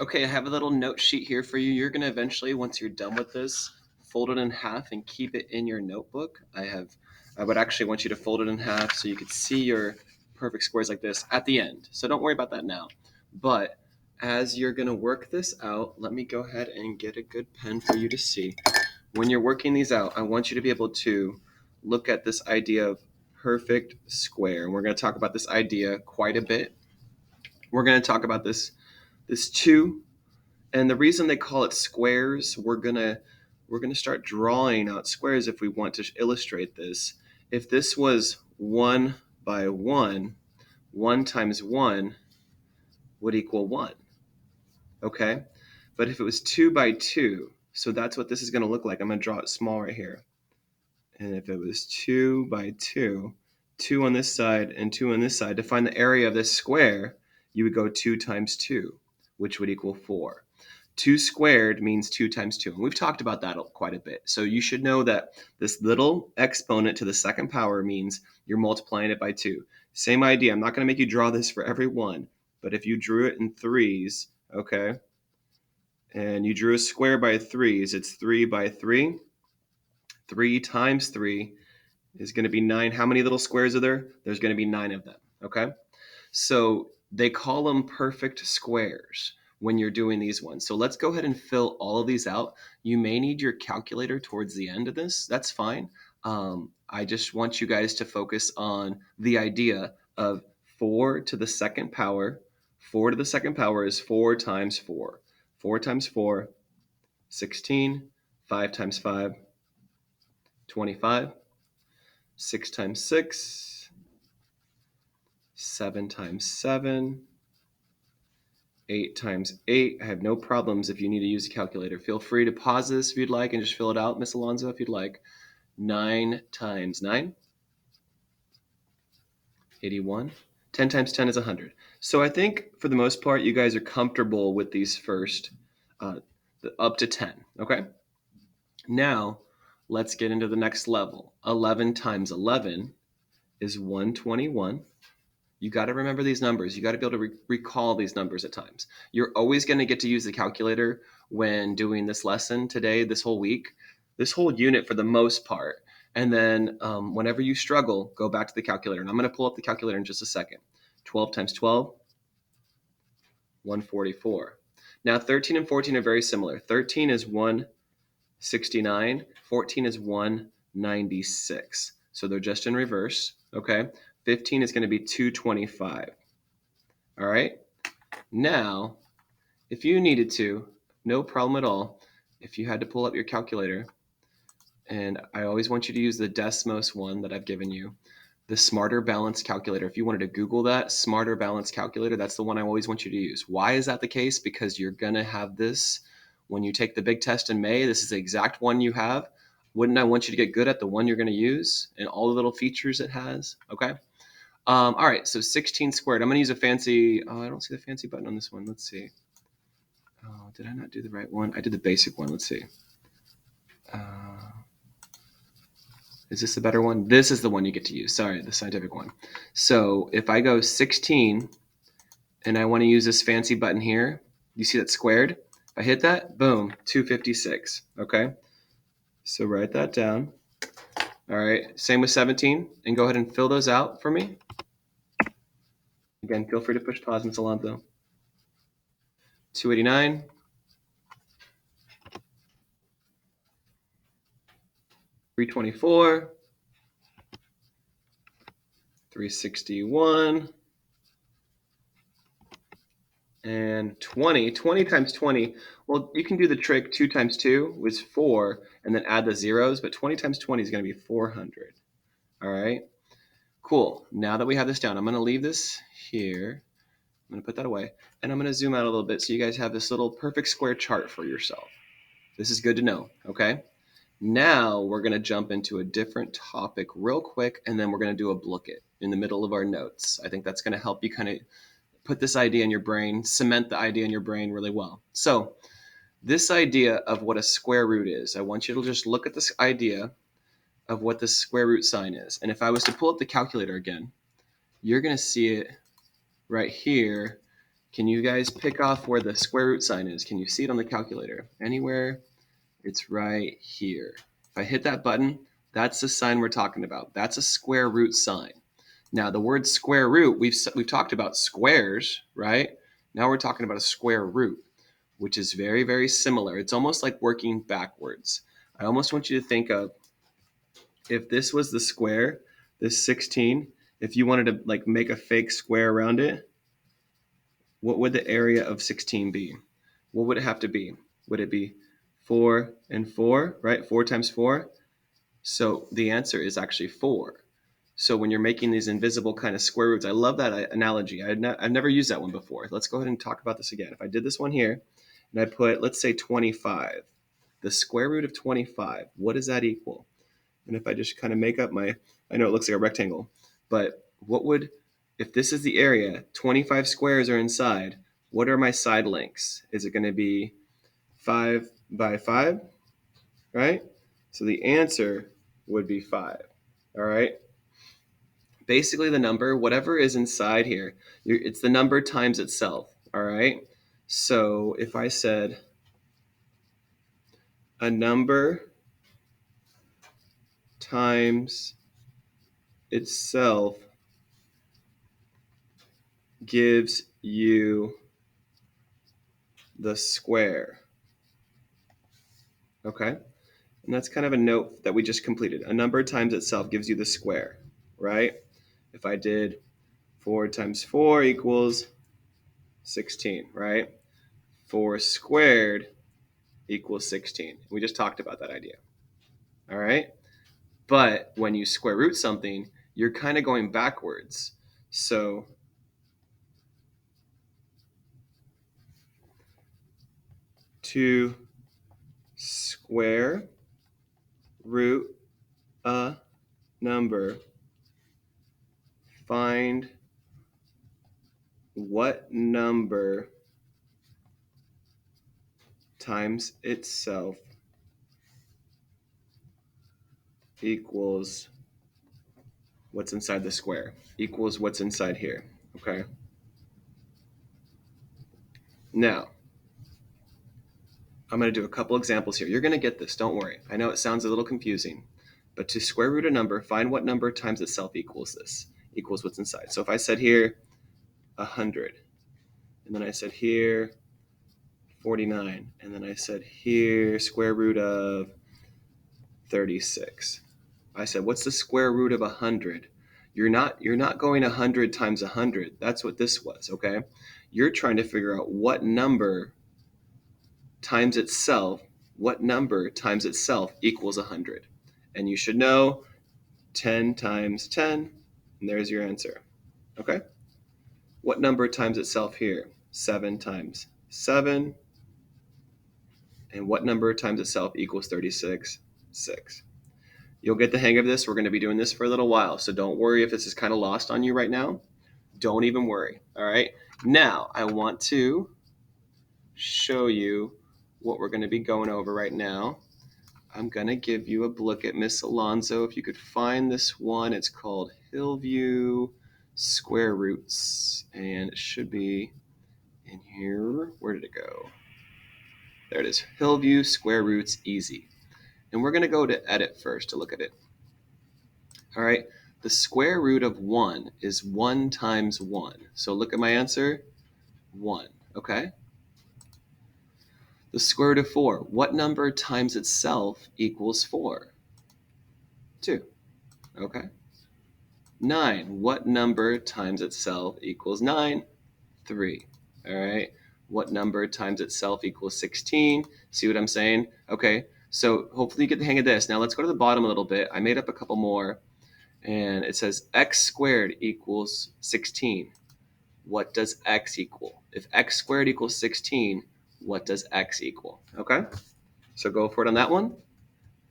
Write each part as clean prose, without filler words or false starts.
Okay, I have a little note sheet here for you. You're going to eventually, once you're done with this, fold it in half and keep it in your notebook. I would actually want you to fold it in half so you could see your perfect squares like this at the end. So don't worry about that now. But as you're going to work this out, let me go ahead and get a good pen for you to see. When you're working these out, I want you to be able to look at this idea of perfect square. And we're going to talk about this idea quite a bit. We're going to talk about this 2. And the reason they call it squares, we're gonna start drawing out squares if we want to illustrate this. If this was 1 by 1, 1 times 1 would equal 1. Okay? But if it was 2 by 2, so that's what this is going to look like. I'm going to draw it small right here. And if it was 2 by 2, 2 on this side and 2 on this side, to find the area of this square, you would go 2 times 2, which would equal 4. 2 squared means 2 times 2. And we've talked about that quite a bit. So you should know that this little exponent to the second power means you're multiplying it by 2. Same idea. I'm not going to make you draw this for every one. But if you drew it in threes, okay, and you drew a square by threes, it's 3 by 3. 3 times 3 is going to be 9. How many little squares are there? There's going to be 9 of them, okay? So they call them perfect squares when you're doing these ones. So let's go ahead and fill all of these out. You may need your calculator towards the end of this. That's fine. I just want you guys to focus on the idea of 4 to the second power. 4 to the second power is 4 times 4. 4 times 4, 16. 5 times 5, 25. 6 times 6, 7 times 7, 8 times 8. I have no problems if you need to use a calculator. Feel free to pause this if you'd like and just fill it out, Miss Alonzo, if you'd like. 9 times 9, 81. 10 times 10 is 100. So I think for the most part, you guys are comfortable with these first, up to 10, okay? Now, let's get into the next level. 11 times 11 is 121. You got to remember these numbers. You got to be able to recall these numbers at times. You're always going to get to use the calculator when doing this lesson today, this whole week, this whole unit for the most part. And then whenever you struggle, go back to the calculator. And I'm going to pull up the calculator in just a second. 12 times 12, 144. Now 13 and 14 are very similar. 13 is 169. 14 is 196. So they're just in reverse. Okay. 15 is going to be 225. All right. Now, if you needed to, no problem at all. If you had to pull up your calculator, and I always want you to use the Desmos one that I've given you, the Smarter Balance Calculator. If you wanted to Google that, Smarter Balance Calculator, that's the one I always want you to use. Why is that the case? Because you're going to have this when you take the big test in May. This is the exact one you have. Wouldn't I want you to get good at the one you're going to use and all the little features it has? Okay. All right, so 16 squared. I'm going to use a fancy, I don't see the fancy button on this one. Let's see. Oh, did I not do the right one? I did the basic one. Let's see. Is this the better one? This is the one you get to use. Sorry, the scientific one. So if I go 16 and I want to use this fancy button here, you see that squared? If I hit that, boom, 256. Okay. So write that down. All right. Same with 17. And go ahead and fill those out for me. Again, feel free to push pause, Ms. Alonso. 289. 324. 361. And 20. 20 times 20. Well, you can do the trick. 2 times 2 was 4, and then add the zeros. But 20 times 20 is going to be 400. All right. Cool. Now that we have this down, I'm going to leave this here. I'm going to put that away. And I'm going to zoom out a little bit so you guys have this little perfect square chart for yourself. This is good to know. Okay. Now we're going to jump into a different topic real quick, and then we're going to do a book it in the middle of our notes. I think that's going to help you kind of put this idea in your brain, cement the idea in your brain really well. So this idea of what a square root is, I want you to just look at this idea of what the square root sign is. And if I was to pull up the calculator again, you're going to see it right here. Can you guys pick off where the square root sign is? Can you see it on the calculator? Anywhere? It's right here. If I hit that button, that's the sign we're talking about. That's a square root sign. Now, the word square root, we've talked about squares, right? Now we're talking about a square root, which is very, very similar. It's almost like working backwards. I almost want you to think of, if this was the square, this 16, if you wanted to like make a fake square around it, what would the area of 16 be? What would it have to be? Would it be 4 and 4, right? 4 times 4. So the answer is actually 4. So when you're making these invisible kind of square roots, I love that analogy. I've never used that one before. Let's go ahead and talk about this again. If I did this one here and I put, let's say 25, the square root of 25, what does that equal? And if I just kind of make up I know it looks like a rectangle, but what would, if this is the area, 25 squares are inside, what are my side lengths? Is it going to be 5 by 5, right? So the answer would be 5, all right? Basically the number, whatever is inside here, it's the number times itself, all right? So if I said a number times itself gives you the square, okay? And that's kind of a note that we just completed. A number times itself gives you the square, right? If I did 4 times 4 equals 16, right? 4 squared equals 16. We just talked about that idea, all right? But when you square root something, you're kind of going backwards. So to square root a number, find what number times itself equals what's inside the square, equals what's inside here, okay? Now, I'm going to do a couple examples here. You're going to get this, don't worry. I know it sounds a little confusing, but to square root a number, find what number times itself equals this, equals what's inside. So if I said here 100, and then I said here 49, and then I said here square root of 36. I said, what's the square root of 100? You're not going 100 times 100. That's what this was, okay? You're trying to figure out what number times itself, what number times itself equals 100. And you should know 10 times 10, and there's your answer, okay? What number times itself here? 7 times 7. And what number times itself equals 36? 6. You'll get the hang of this. We're going to be doing this for a little while, so don't worry if this is kind of lost on you right now. Don't even worry, all right? Now, I want to show you what we're going to be going over right now. I'm going to give you a look at Miss Alonzo. If you could find this one, it's called Hillview Square Roots, and it should be in here. Where did it go? There it is, Hillview Square Roots Easy. And we're going to go to edit first to look at it. All right, the square root of 1 is 1 times 1. So look at my answer, 1, okay? The square root of 4, what number times itself equals 4? 2, okay? 9, what number times itself equals 9? 3, all right? What number times itself equals 16? See what I'm saying? Okay, so hopefully you get the hang of this. Now let's go to the bottom a little bit. I made up a couple more. And it says x squared equals 16. What does x equal? If x squared equals 16, what does x equal? Okay, so go for it on that one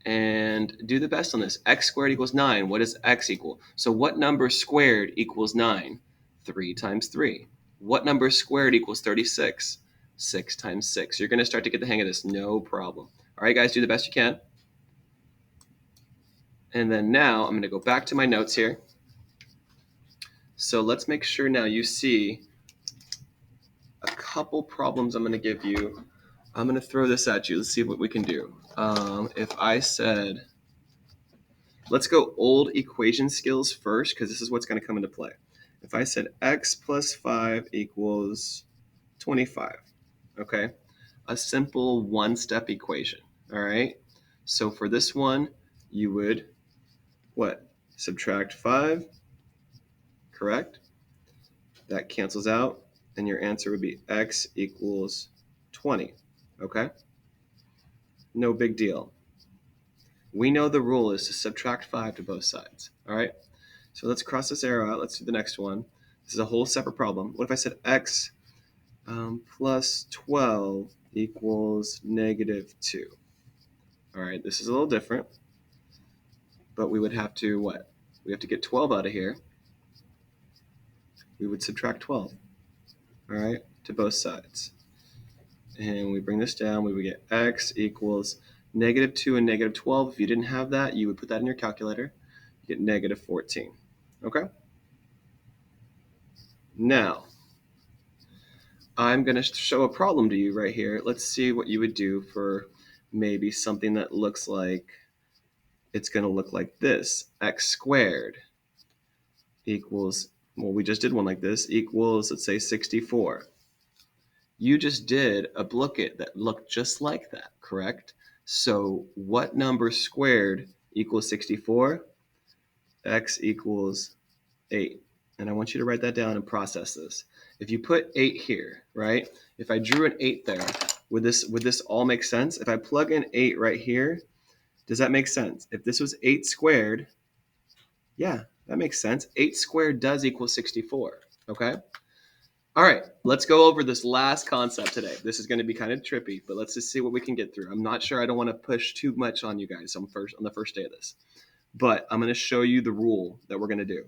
and do the best on this. X squared equals 9. What does x equal? So what number squared equals 9? 3 times 3. What number squared equals 36? 6 times 6. You're going to start to get the hang of this, no problem. All right, guys, do the best you can. And then now I'm going to go back to my notes here. So let's make sure now you see couple problems I'm going to give you. I'm going to throw this at you. Let's see what we can do. If I said, let's go old equation skills first, because this is what's going to come into play. If I said x plus 5 equals 25, okay? A simple one-step equation, all right? So for this one, you would, what? Subtract 5, correct? That cancels out, and your answer would be x equals 20, okay? No big deal. We know the rule is to subtract 5 to both sides, all right? So let's cross this arrow out. Let's do the next one. This is a whole separate problem. What if I said x plus 12 equals negative 2? All right, this is a little different, but we would have to what? We have to get 12 out of here. We would subtract 12, all right, to both sides. And we bring this down, we would get x equals negative 2 and negative 12. If you didn't have that, you would put that in your calculator. You get negative 14, okay? Now, I'm going to show a problem to you right here. Let's see what you would do for maybe something that looks like, it's going to look like this. X squared equals, well, we just did one like this, equals, let's say 64. You just did a booklet that looked just like that, correct? So what number squared equals 64? X equals 8. And I want you to write that down and process this. If you put 8 here, right? If I drew an 8 there, would this all make sense? If I plug in 8 right here, does that make sense? If this was 8 squared, yeah, that makes sense. 8 squared does equal 64, okay? All right, let's go over this last concept today. This is going to be kind of trippy, but let's just see what we can get through. I'm not sure. I don't want to push too much on you guys on the first day of this, but I'm going to show you the rule that we're going to do.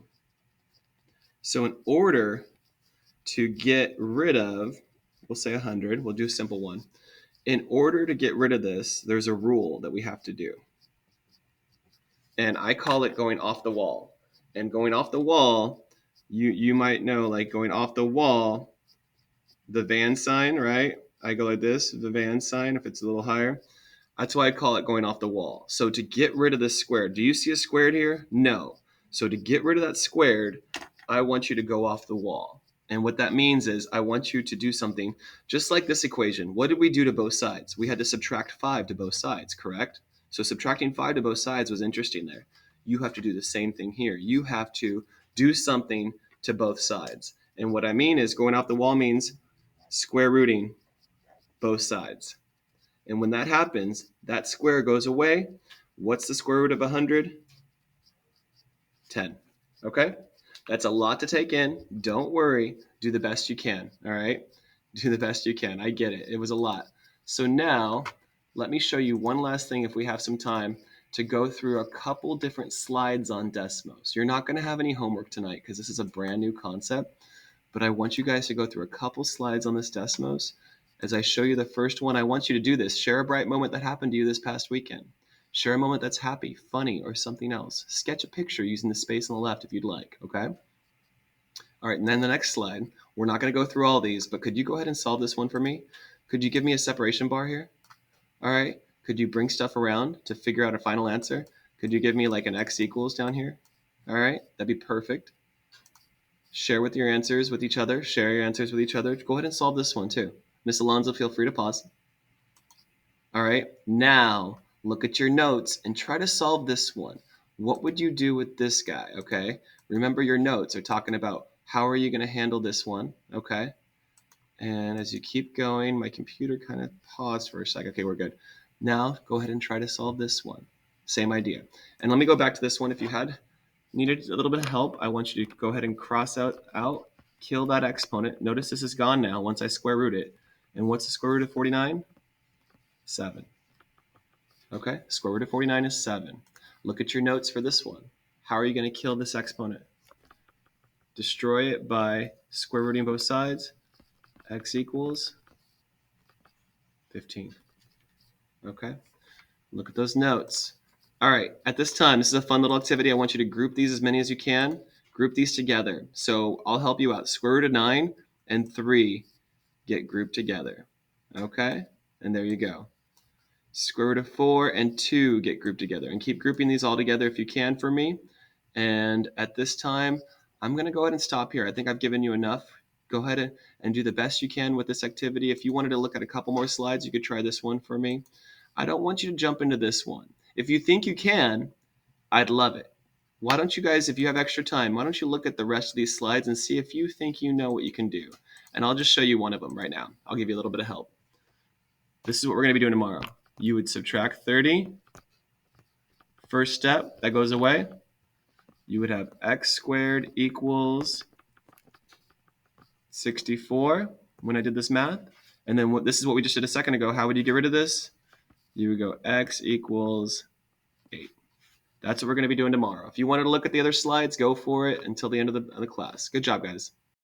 So in order to get rid of, we'll say 100, we'll do a simple one. In order to get rid of this, there's a rule that we have to do. And I call it going off the wall. And going off the wall, you might know, like going off the wall, the van sign, right? I go like this, the van sign, if it's a little higher. That's why I call it going off the wall. So to get rid of this squared, do you see a squared here? No. So to get rid of that squared, I want you to go off the wall. And what that means is I want you to do something just like this equation. What did we do to both sides? We had to subtract 5 to both sides, correct? So subtracting 5 to both sides was interesting there. You have to do the same thing here. You have to do something to both sides. And what I mean is going off the wall means square rooting both sides. And when that happens, that square goes away. What's the square root of 100? 10. Okay? That's a lot to take in. Don't worry. Do the best you can. All right? Do the best you can. I get it. It was a lot. So now, let me show you one last thing if we have some time to go through a couple different slides on Desmos. You're not going to have any homework tonight because this is a brand new concept, but I want you guys to go through a couple slides on this Desmos. As I show you the first one, I want you to do this. Share a bright moment that happened to you this past weekend. Share a moment that's happy, funny, or something else. Sketch a picture using the space on the left if you'd like, okay? All right, and then the next slide. We're not going to go through all these, but could you go ahead and solve this one for me? Could you give me a separation bar here? All right, could you bring stuff around to figure out a final answer? Could you give me like an x equals down here? All right, that'd be perfect. Share with your answers with each other. Share your answers with each other. Go ahead and solve this one too. Miss Alonzo, feel free to pause. All right, now look at your notes and try to solve this one. What would you do with this guy, okay? Remember your notes are talking about how are you going to handle this one, okay? And as you keep going, my computer kind of paused for a second. Okay, we're good. Now go ahead and try to solve this one. Same idea. And let me go back to this one. If you needed a little bit of help, I want you to go ahead and cross out, kill that exponent. Notice this is gone now once I square root it. And what's the square root of 49? 7. Okay, square root of 49 is 7. Look at your notes for this one. How are you going to kill this exponent? Destroy it by square rooting both sides. X equals 15. Okay, look at those notes. All right, at this time, this is a fun little activity. I want you to group these as many as you can. Group these together. So I'll help you out. Square root of 9 and 3 get grouped together. Okay? And there you go. Square root of 4 and 2 get grouped together. And keep grouping these all together if you can for me. And at this time, I'm going to go ahead and stop here. I think I've given you enough. Go ahead and do the best you can with this activity. If you wanted to look at a couple more slides, you could try this one for me. I don't want you to jump into this one. If you think you can, I'd love it. Why don't you guys, if you have extra time, why don't you look at the rest of these slides and see if you think you know what you can do. And I'll just show you one of them right now. I'll give you a little bit of help. This is what we're going to be doing tomorrow. You would subtract 30. First step, that goes away. You would have x squared equals 64 when I did this math. And then this is what we just did a second ago. How would you get rid of this? You would go x equals 8. That's what we're going to be doing tomorrow. If you wanted to look at the other slides, go for it until the end of the class. Good job, guys.